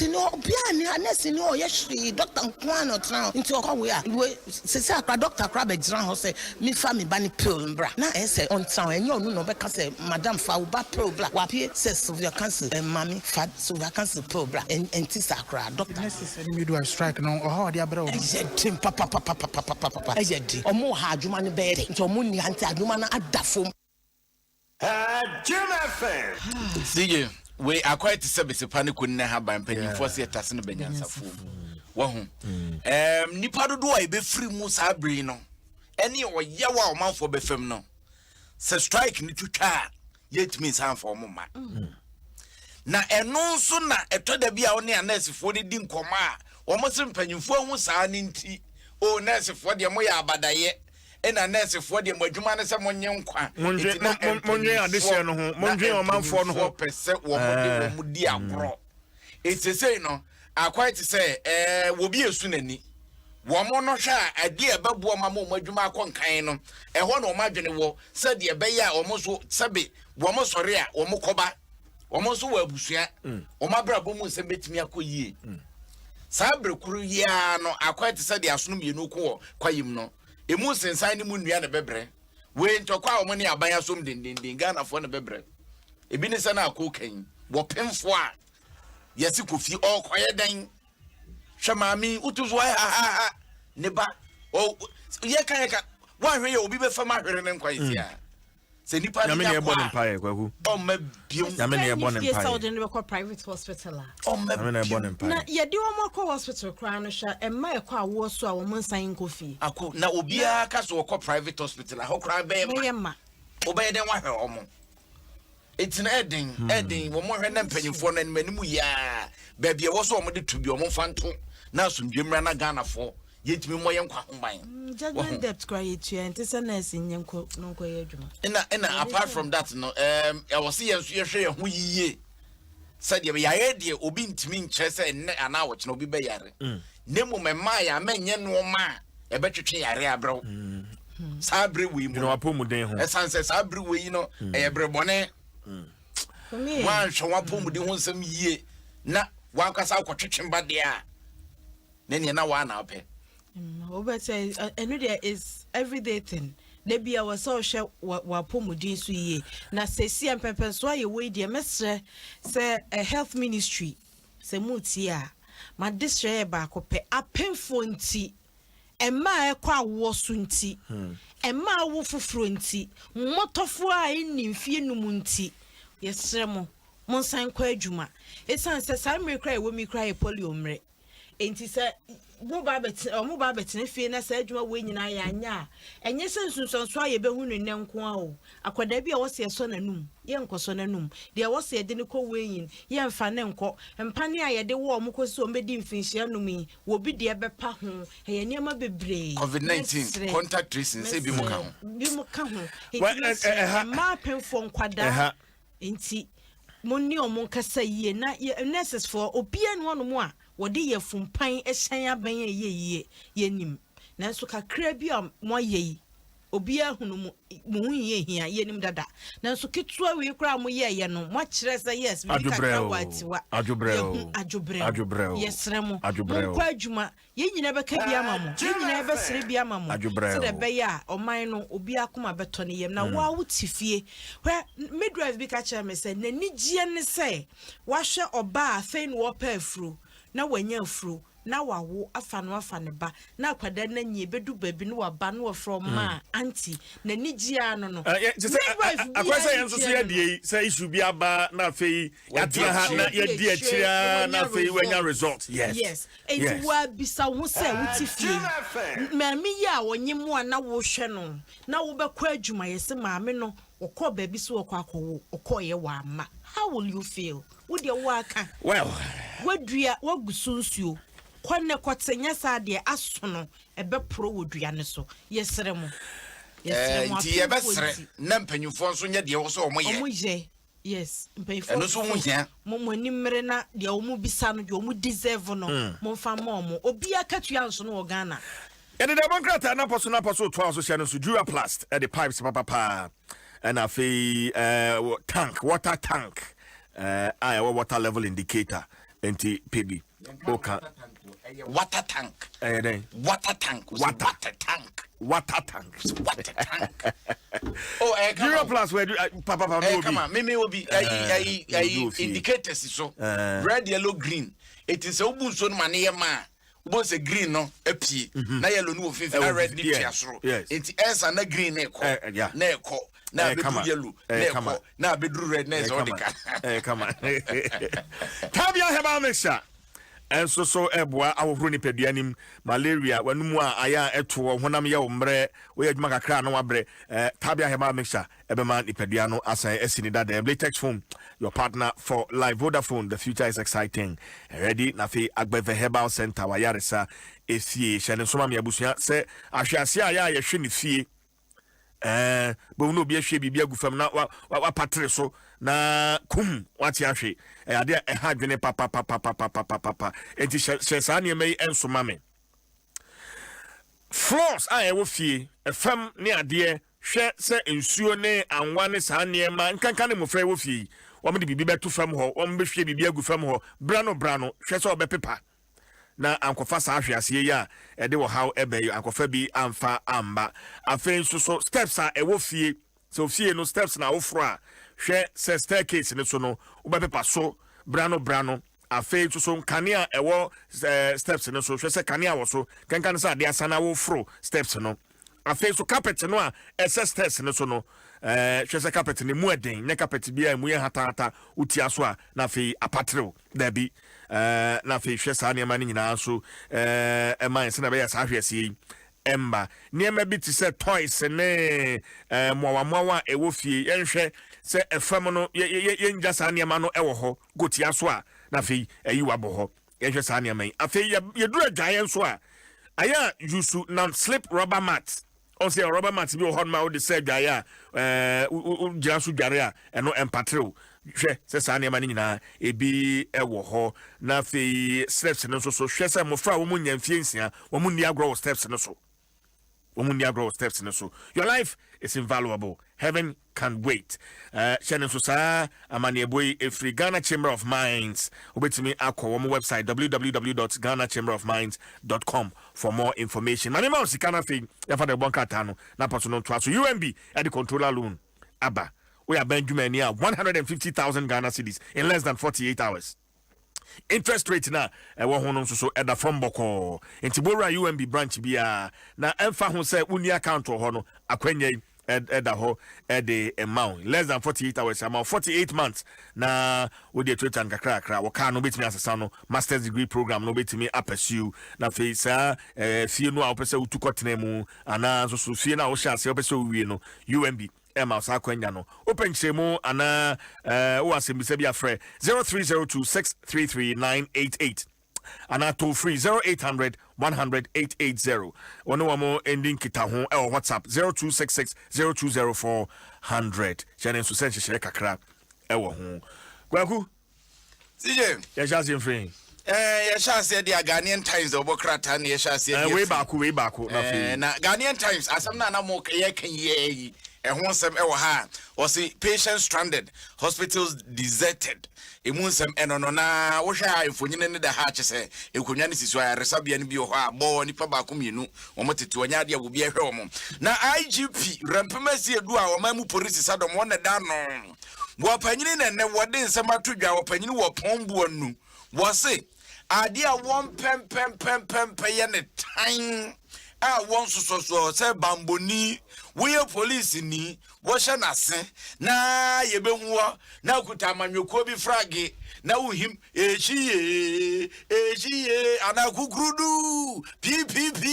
ni ho bia ni nurse ni ho ye hwe doctor Nkwan no tra nti o kwa we a sisa akra doctor akra be gira ho se me fa me ba ni pill mbra na e se on town and you know because Madam Fauba Probla, Wapie says Sylvia Council and Mammy Fat Sylvia Council Probla and Tisakra, Doctor. Necessary midwife strike no or how they are bro. I said, Tim Papa, I said, or more hard you man bed, to Muni Hunter, Dumana at the phone. Jim FM. CJ, we are quite to service a panic couldn't have by penny for see a tassing Benyansa fool. Wahum. Nipado do I be free Musa Brino. Any or yawa man for befemno. Se strike ni to car, yet means hand for mama. Na eno so na eto da bia oni anese fo de din koma o mo sem panyimfo hu saa ni nti o nese fo de mo ya abadaye ena nese fo de mo adwuma ne se mo nye nkwa monwe adehye no ho monwe o manfo no ho pese wo mo de mo di agro etese no akwai te se wo bi esu nani wo mo no hwa ade e babu o ma mo adwuma akonkan no ho na o ma dwene wo se de be ya o mo so sebe wo mo sore a o mo koba omo so wa abusua omo abrabo mu se betimi akoyie sa brekuru ya no akwate se de asono mienu ko kwayim no emu sensan ni mu nua ne bebre we ntokwa omo ne aban asom dindindin Ghana fo ne bebre ebi ne se na akokan wo pemfo a yesi kofi okoye dan hwamami utuzo ha ne ba o ye kan wan hwe ye obi be fama hwere ne nkwaisi a se nipa ni ya bon empire kwaku o ma biom ya me ne bon empire yes all the private hospital o ma ya me ne bon empire na ye di o mo hospital kra no hwa e ma e kwa wo so a wo monsan kofi ako na obi aka so ko private hospital ho kra be ma obaye den wa hwe omo etina eden wo mo hwe na mpanyimfo na manimu ya ba bia wo so omo de tubi omo fanto na asomdwemra na Ghana fo yetimi mo yenkwa homban judgment debt cry etu ente se na asinyenko no ko ye adwuma ena apart from that no I was see yenso ye hwe ye ho yiye said ye ya de obi ntimi nkyere se ne ana wo kye na obi be yare nemu mema ya menye no ma e betwetwe yare abrew sabre we mu no apomuden ho esanse sabre we yi no e brebone for me wan hwe wapomuden ho nsem yiye na wan kwasa akotwetwe mbade a ne ne na wa na ope but there is everyday thing. They be our social wapomudin so ye. Na sesi ampepe so aye we de mesre say a health ministry se mutia. Ma disre ba ko pe apemfo nti. Emma ekwa wo so nti. Emma wo foforo nti. Motofo a ni mfie num nti. Yesre mo. Monsan kwa adwuma. Esan se sa me kra e wo mi kra e poliomre. Enti se mo ba betin fie na sa adwuma we nyina ya anya enye se nsunsunso aye be hunu ne nko a o akwada bi a wo se so nanum ye nkoso nanum de wo se de ne ko we yin ye mfa ne nko mpane a ye de wo mo kosi o mbedi mfinhia num yi wo bi de be pa ho ye niam bebre COVID-19 contact tracing se bi mo ka ho ma penfo nkwada enti monni o mo kasa yie na nurses for obia no no mo a wodi ye fumpan ehyan aban ye nim nanso kakra bi a mo ye obia hunu mu ye hia ye nim dada nanso ketua we kra mo ye no mo kire say yes we kakra watiwa ajobreo yesre mo kwa adwuma ye nyina be ka bi ama mo ye nyina be sere bi ama mo se de be ya oman no obia akoma beto ne yem na wa wutifie hwe midwife bi ka kire me say nani gie ne say wa hwe oba afei no wo pa afuro na wanya afuro na wawo afa ne ba na kwada na nyi bedu baby no waba no from ma auntie na nigia no akwasa yenso so yedie say issue bi aba na afei yatia ha na yedi akira na afei wanya result yes enti wa bisa ho say wutifie maami ya wonyem a na wo hwe no na wo bekọ adwuma yesi maami no okọ baby so okọ akọwo okọ ye wa ma how will you feel wo de wo aka well wadua wagusunsuo kwanne kwatenya sade asono ebe pro wodua ne so yesere mo ti ebe sere na mpanyufo nso nya de wo so omoye yes mpanyufo eno so muhia mo nimre na de wo mu bisa no de wo mu deserve no mo fa mo obi akatua nso no wo Ghana and the democrat na poso to social no so Duraplast at the pipes papa and afi tank water tank water level indicator enti pb oka water tank. Water tank. Water tank. Water tank. Water tank. Oh, Zero plus where Papa come on, Mimi will be indicators so red, yellow, green. It is a bunson mania ma. Was a green no a p na yellow no 50 red so it's s and a green neko na be yellow neko na be red na so come on tabia heba mixture and so eboa awofro ni peduanim malaria wanumu a aya eto honam ye omre we adwuma kakra na wabre tabia heba mixture ebema ni pedua no asan asini da the latex foam your partner for live Vodafone. The future is exciting. Ready na fe agbeve herbal center wa yaresa efie hye ne soma me abusua se ahwase aya ye hwe ne fie bo no bi ahwe bibia gufam na wa patre so na kum wati ahwe ade ha dwene papa enti hye sa ne mai ensoma me floors a wo fie efam ne ade hwe se ensuo ne anwa ne sa ne ma nkanka ne mofra wo fie wọ́n di bibi betu fam ho wọ́n be hwe bibi agu fam ho brano hwe so obepepa na ankofa sa ahwe ase ya e de wo how ebe ankofa bi amfa amba afen so steps a ewo fie so fie no steps na wo fro a hwe se staircase ne so no obepepa so brano afen so kanea ewo steps ne so hwe se kanea wo so kankan sa de asana wo fro steps no afen so carpet no a stairs ne so no hwese carpet ne mu eden ne carpet bia mu ye hatata utia so a na fe apatreo da bi na fe hwese ane ma ne nyina so man se na be ya sa hwese emba niema bi ti se toys ne mwawa ewo fie yenhwe se efam no ye nja sa ane ma no ewo ho gotia so a na fe ayiwa bo ho yenhwe sa ane ma afi ye dura giant so a aya yusu non slip rubber mat on say rubber mat bi ho ma o de say dwaya jiransu dware a eno empatreo hwe se sa ne ma ni nyina ebi ewo ho na fe steps no so hwe se mo fra wo mu nyamfie nsia wo mu ni agro steps no so your life is invaluable. Heaven can wait. Shannon Susa, Amani Boy, Free Ghana Chamber of Mines. Obetimi Akwa, our website www.ghanachamberofmines.com for more information. My name is Sikana Fig, Yafade Bonkatano, Napasono Twaso, UMB, at the controller loan. Abba, we are Benjamin near 150,000 Ghana cedis in less than 48 hours. Interest rate na ewo hono so eda from boko entibora UMB branch bia na emfa ho se uni account ho no akwanye eda ho ede amount less than 48 hours amount 48 months na we dey treat and kakra wo ka no betimi asesa no master's degree program no betimi pursue na fe sa fie no a opese utukotena mu ana so fie na wo sha se opese wie no UMB Emma Sakwenya no open chemu ana o asembisa bia frɛ 0302633988 ana toll free 0800 100 880 one wamo ending kita ho e WhatsApp 0266020400 channel so send share kakra e wo ho kwaku CJ ya chance free ya chance dia Ghanaian Times obokrata na ya chance dia we back na fe na Ghanaian Times asam na mo ye kan ye ehonsem ewo ha o say patients stranded, hospitals deserted. Emunsem enono na wo hwa ifonyine ne da ha kyese ekonwa ne siso ya resabia ne bi ho a bo nipa ba komienu wo motete onya de agobi ehwe wo na IGP rampemasi edu a wo mamu police sadom wo ne da no wo panyini ne wode nsem atodwa wo panyini wo pombu anu wo say ade a won pem ye ne tan a won so say bamboni we police ni wo hye na se na ye behuwa na kuta manweko bi frage na uhim echiye anakukrudu PPP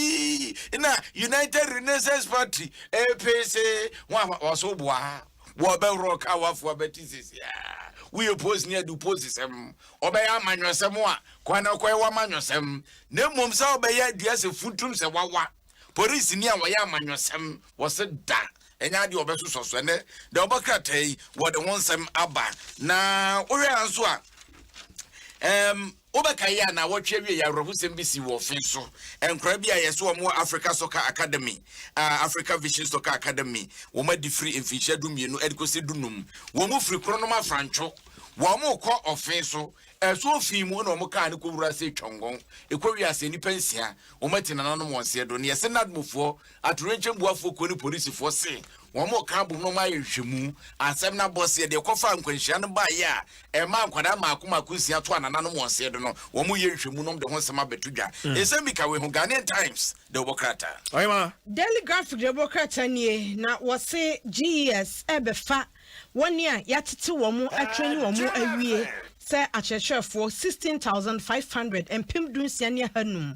na United Renaissance Party EPC wa so boa wo be rock awafo betisisi we oppose near do posisem obey amanyosem a kwana koy wa manyosem na mom sa obey adua se futum se wawa police ni a wa ya amanyosem wo se da enya de obeso soso ne de obokratai wo de wonsem aba na ohwe anso a obakaya na wotwe ya rohusem bisi wo fin so enkra bia yeso mo Africa Soccer Academy Africa Vision Soccer Academy wo ma di free infisha du mienu edikosi dunum wo mo free kronoma francho wo mo ko ofin so so fi mu no mo ka ne ko wura se twongon e ko wi ase ni pensia o mati na no mo se do ne yese nadmofo atorenche buafo ko ni police fo se wo mo ka bu no ma yehwemu asem na boss ye de ko fa nkwanhia no ba ye a e ma nkwada maako sia to anana no mo se do no wo mo yehwemu no de ho sema betudwa esem bi ka we ho Ghanaian Times de Obokrata oyma Daily Graphic de Obokrata nie na wo se GES ebefa woni a yatete wo mo atwani wo mo awie se achechefo 16,500 empim dunsia ne hanum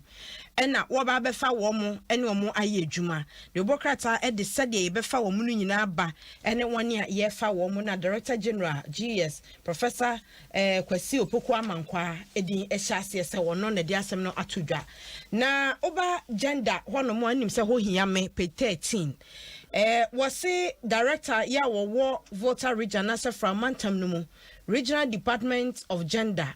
ena wo ba befa wo mo ene wo mo aye adwuma de Obokrata e de sade ye befa wo mo no nyina ba ene woni a ye fa wo mo na Director General GS Professor Kwasi Opoku Amankwa edin ehyiase se wono na de asem no atodwa na oba gender hono mo anim se ho hia me pe 13 wasi director ya wo voter region asa from Mantam no mu Regional Department of Gender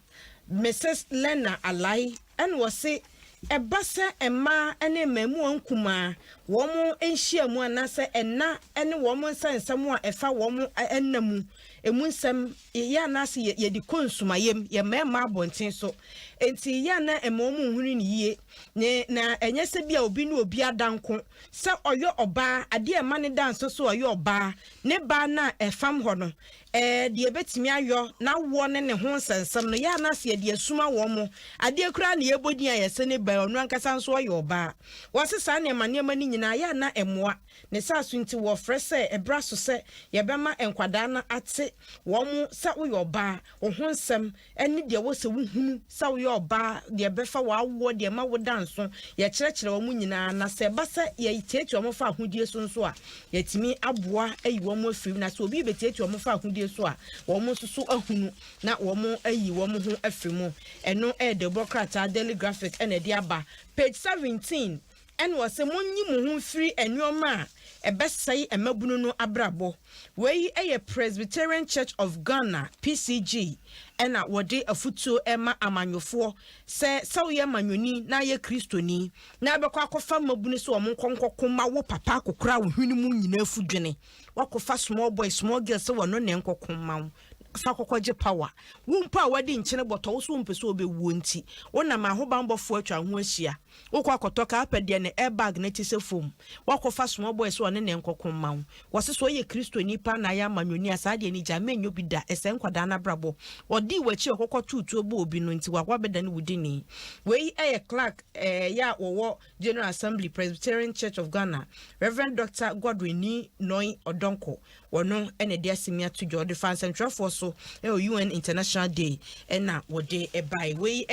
Mrs. Lena Alai and wasi ebasa emma ene memu ankuma wo mo enhia mu anase enna ene wo mo nsensem a efa wo mo ennamu emu nsem ya anase ye di konsumayem ye mema abonten so enti ya na emo mu hunu ni yie ne na enye se bia obi na obi adanko se oyo oba ade ema ne danso so oyo oba ne ba na efam ho no de betimi ayo na wo ne ne ho nsensem no ya anase ye de asuma wo mo ade kura na ye bodi a yese ne ba onu ankasa nso oyo oba wasesa ne ma ni nyina ya na emoa ne saso nti wo frese ebra so se ye bema enkwada na ate wo mu sa wo oba wo ho nsem ene de wo se wo hunu sa wo oba de befa wa wo de ma wo danso ye kyerɛkyerɛ wo mu nyina na se basa ye tietie wo fa ahodie so nso a yetimi aboa ayi wo mu afiri na se obi betietie wo fa ahodie so a wo mu susu ahunu na wo mu ayi wo mu ho afiri mu eno de Obokrata Daily Graphic ene de aba page 17 and was a money moon free and your ma a best say a mabunu no abrabo. Way a Presbyterian Church of Ghana, PCG, and at what day a futu Emma Amanyofo, say so ye manuni, na ye Christoni, na bequaco fam mabunis or monconco kuma wo papa ko crown hunimun in a fujene. Wako fast small boy, small girl, so no nenko come fakokwaje power wumpa wadi nchene boto so mpese obe wonti wona ma ho bambo fo atwa ho ahia wokwa kotoka apede ne airbag na tise fom wakofa small boy so ne nkokon ma wose so ye kristo nipa na ya manwoni asade ni jamenyo bida esen kwada na brabo odi wachi okokọ tutu obo obi no nti wakwa beda ne wudini we Clark ya wo General Assembly Presbyterian Church of Ghana Reverend Dr. Godwin Noi Odonko wono ene dia simia to Jordan Fan Central Force so UN International Day na wode e buy we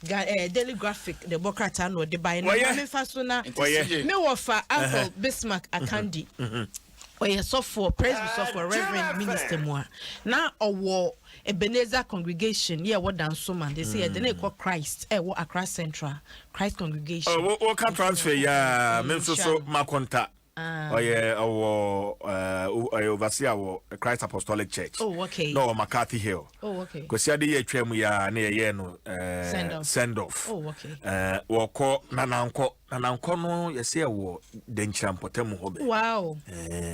Daily Graphic the Obokrata no de buy na me fa so na me wo fa Uncle Bismarck Akandi oye so for praise so for Reverend Minister Moa na owo Ebenezer congregation yeah what dan so man they say they call Christ wo Accra Central Christ congregation o can transfer ya me so makonta oye overseer wo Christ Apostolic Church. Oh, okay. No, McCarthy Hill. Oh, okay. Because ya de twem ya na ye no send off. Oh, okay. Wo ko nananko no yese wo dencham potem ho be. Wow.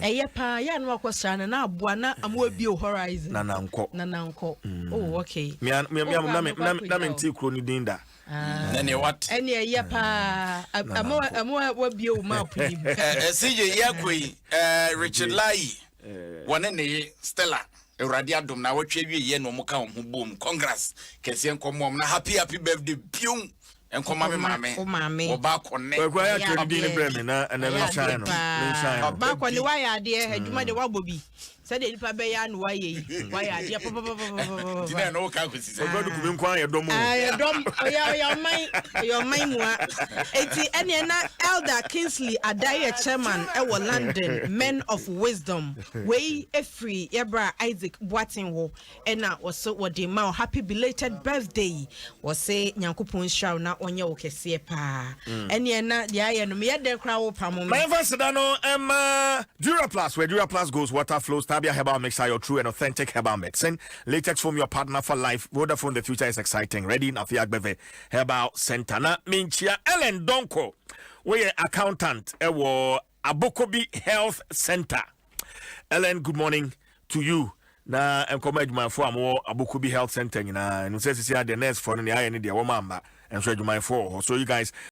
Eye pa ya no akosra na aboa na amwa bi horizon. Nananko. Oh, okay. Na menti kro ni dinda. Nene what? Ene eye pa amwa wa bi o map ni. CJ yakoi Richard Lai one ne Stella Euradi Adom na watwe wie ye no mo ka ho bom congress kese nkomom na happy birthday pium enkoma me mame oba konne kwa ya trade ni breme na na shine no oba konne wa ya de adwuma de wa bobi said the nipa be ya no wa ye de papa dina no ka kwesi ogodu kumi nkwan ye dom your mind mua eti ene na Elder Kingsley Adaye chairman e wo London Men of Wisdom we free Yebra Isaac Boatin wo ena wo wo de ma happy belated birthday wo say nyankopon hwa na onye wo kese pa ene na de aye no me ye de kra wo pamom my first no Duraplus where Duraplus goes water flows Tabia Herbal Mixer, your true and authentic herbal medicine. Latex from your partner for life. Vodafone, the future is exciting. Ready now for Yagbeve Herbal Center. Na Minchia Ellen Donko, we accountant. Ewo Abokobi Health Center. Ellen, good morning to you. na nkɔmɔ adwumayɛfoɔ a mo Abuku Health Center nyinaa no sɛ sisi the nurse for no ne ayɛ ne deɛ wɔn amba nso adwumayɛfoɔ hɔ so you guys